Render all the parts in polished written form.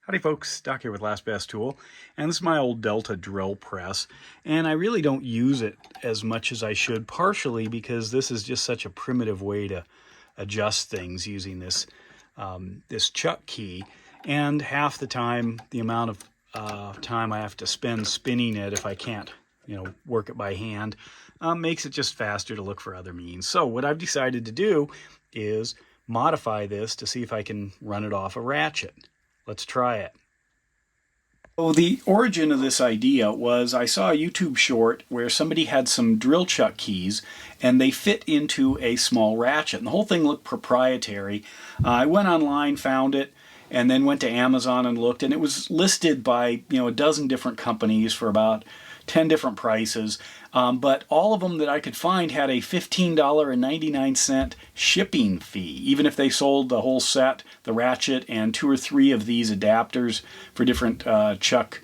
Howdy folks, Doc here with Last Best Tool, and this is my old Delta drill press, and I really don't use it as much as I should, partially because this is just such a primitive way to adjust things using this this chuck key, and half the time the amount of time I have to spend spinning it if I can't work it by hand makes it just faster to look for other means. So what I've decided to do is modify this to see if I can run it off a ratchet. Let's try it. So the origin of this idea was I saw a YouTube short where somebody had some drill chuck keys and they fit into a small ratchet. And the whole thing looked proprietary. I went online, found it, and then went to Amazon and looked, and it was listed by a dozen different companies for about 10 different prices, but all of them that I could find had a $15.99 shipping fee, even if they sold the whole set, the ratchet, and 2 or 3 of these adapters for different chuck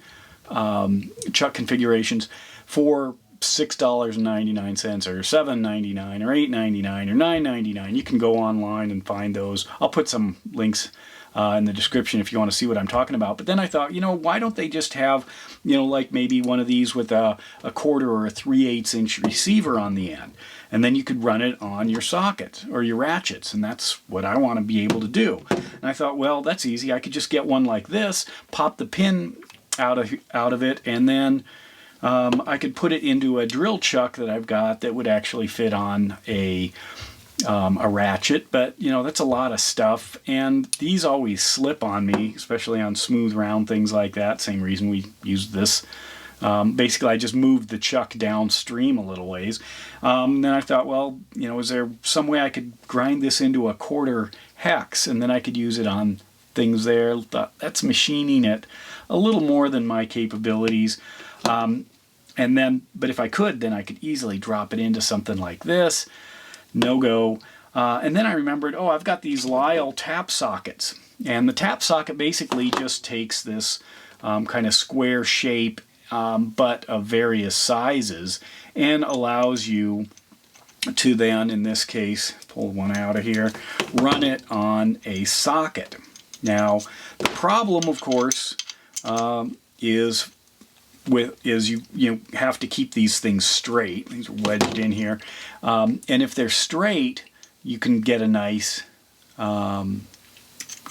configurations for $6.99 or $7.99 or $8.99 or $9.99. You can go online and find those. I'll put some links in the description if you want to see what I'm talking about. But then I thought, why don't they just have, like maybe one of these with a 1/4 or a 3/8 inch receiver on the end, and then you could run it on your socket or your ratchets, and that's what I want to be able to do. And I thought, well, that's easy. I could just get one like this, pop the pin out of it, and then I could put it into a drill chuck that I've got that would actually fit on a ratchet, but that's a lot of stuff, and these always slip on me, especially on smooth round things like that. Same reason we use this. Basically I just moved the chuck downstream a little ways. Then I thought, well, is there some way I could grind this into a 1/4 hex, and then I could use it on things there. That's machining it a little more than my capabilities. But if I could, then I could easily drop it into something like this. No go. And then I remembered, I've got these Lisle Tap Sockets. And the tap socket basically just takes this kind of square shape, but of various sizes, and allows you to then, in this case, pull one out of here, run it on a socket. Now, the problem, of course, is you have to keep these things straight. These are wedged in here, and if they're straight, you can get a nice, a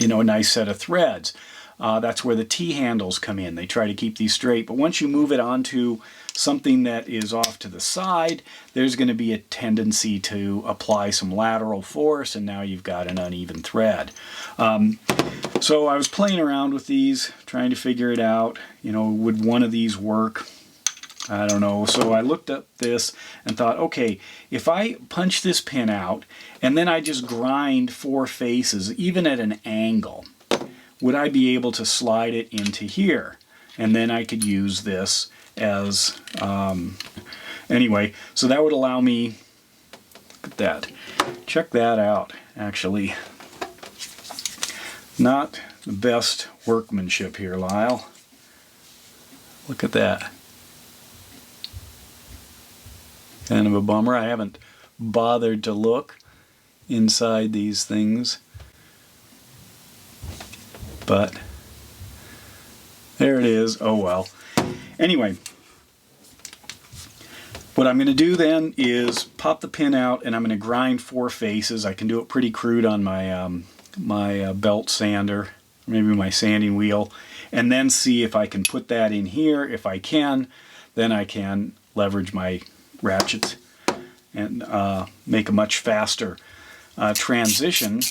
nice set of threads. That's where the T-handles come in. They try to keep these straight, but once you move it onto something that is off to the side, there's going to be a tendency to apply some lateral force, and now you've got an uneven thread. So I was playing around with these, trying to figure it out. Would one of these work? I don't know. So I looked up this and thought, okay, if I punch this pin out and then I just grind 4 faces, even at an angle, would I be able to slide it into here? And then I could use this as, anyway, so that would allow me, look at that, check that out, actually. Not the best workmanship here, Lisle. Look at that. Kind of a bummer. I haven't bothered to look inside these things. But there it is. Oh well. Anyway, what I'm going to do then is pop the pin out, and I'm going to grind 4 faces. I can do it pretty crude on my my belt sander, maybe my sanding wheel, and then see if I can put that in here. If I can, then I can leverage my ratchets and make a much faster transition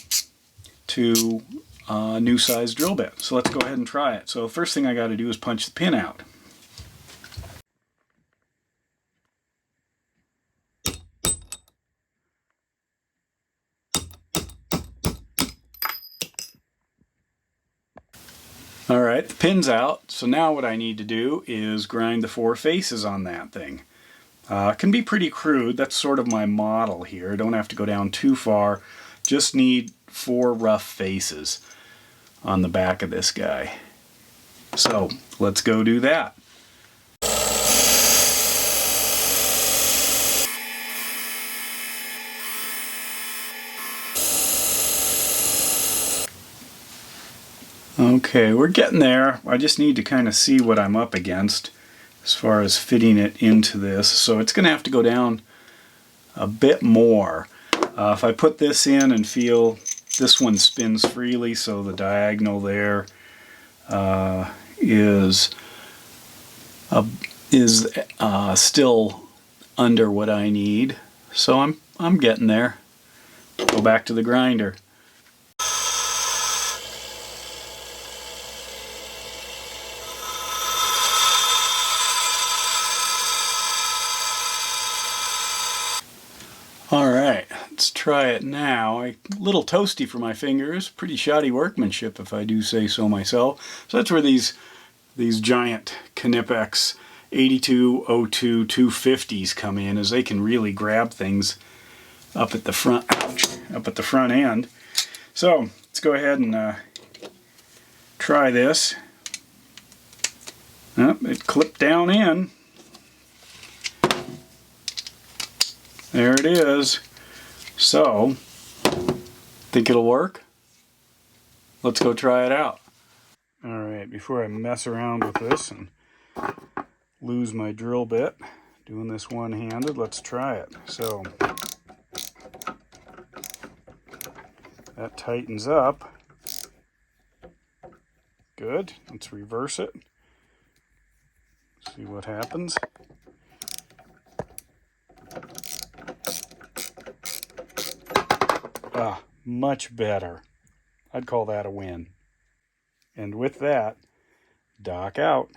to a new size drill bit. So let's go ahead and try it. So first thing I got to do is punch the pin out. Alright, the pin's out, so now what I need to do is grind the 4 faces on that thing. It can be pretty crude. That's sort of my model here. Don't have to go down too far. Just need 4 rough faces on the back of this guy. So let's go do that. Okay, we're getting there. I just need to kind of see what I'm up against as far as fitting it into this. So it's going to have to go down a bit more. If I put this in and feel this one spins freely, so the diagonal there is still under what I need. So I'm getting there. Go back to the grinder. Alright, let's try it now. A little toasty for my fingers, pretty shoddy workmanship if I do say so myself. So that's where these giant Knipex 8202 250s come in, as they can really grab things up at the front, up at the front end. So let's go ahead and try this. Oh, it clipped down in. There it is. So, think it'll work? Let's go try it out. Alright, before I mess around with this and lose my drill bit, doing this one-handed, let's try it. So, that tightens up. Good. Let's reverse it. See what happens. Ah, much better. I'd call that a win. And with that, dock out.